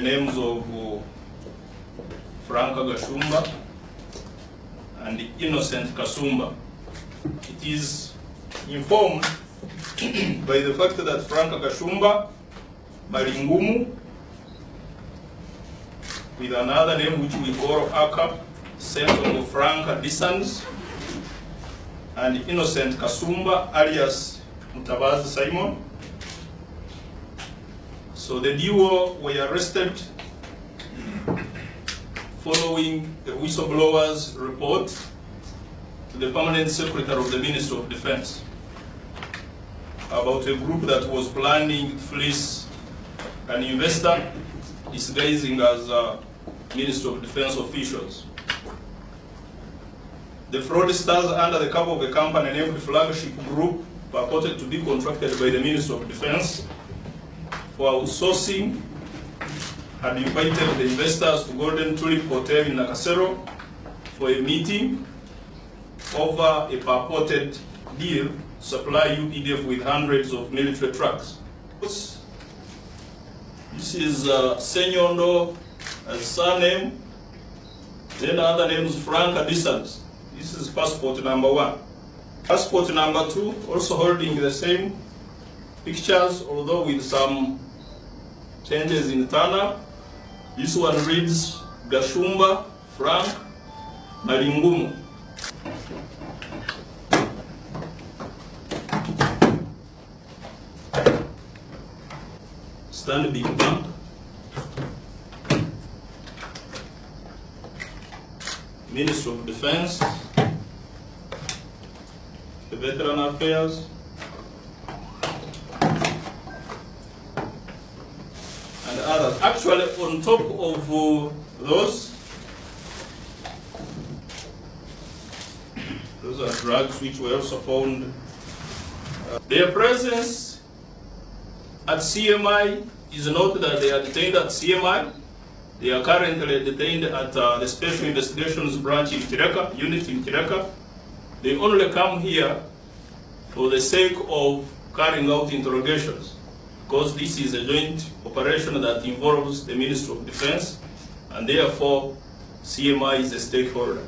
names of Frank Gashumba and innocent Kashumba. It is informed by the fact that Frank Gashumba, Maringumu, with another name which we call Aka, Sentongo Frank Distance, and innocent Kashumba alias Mutabazi Simon. So the duo were arrested following the whistleblower's report to the Permanent Secretary of the Ministry of Defense about a group that was planning to fleece an investor disguising as Ministry of Defense officials. The fraudsters, under the cover of a company named Flagship Group, purported to be contracted by the Ministry of Defense for outsourcing, had invited the investors to Golden Tulip Hotel in Nakasero for a meeting over a purported deal to supply UPDF with hundreds of military trucks. This is Senyondo as surname, then the other name is Frank Distance. This is passport number 1. Passport number 2, also holding the same pictures, although with some changes in Tana. This one reads Gashumba, Frank, Maringumu. Stanbic Bank. Ministry of Defense, the Veteran Affairs, and others. Actually, on top of those are drugs which were also found. Their presence at CMI is not that they are detained at CMI. They are currently detained at the Special Investigations Branch in Kireka, unit in Kireka. They only come here for the sake of carrying out interrogations, because this is a joint operation that involves the Ministry of Defense, and therefore CMI is a stakeholder.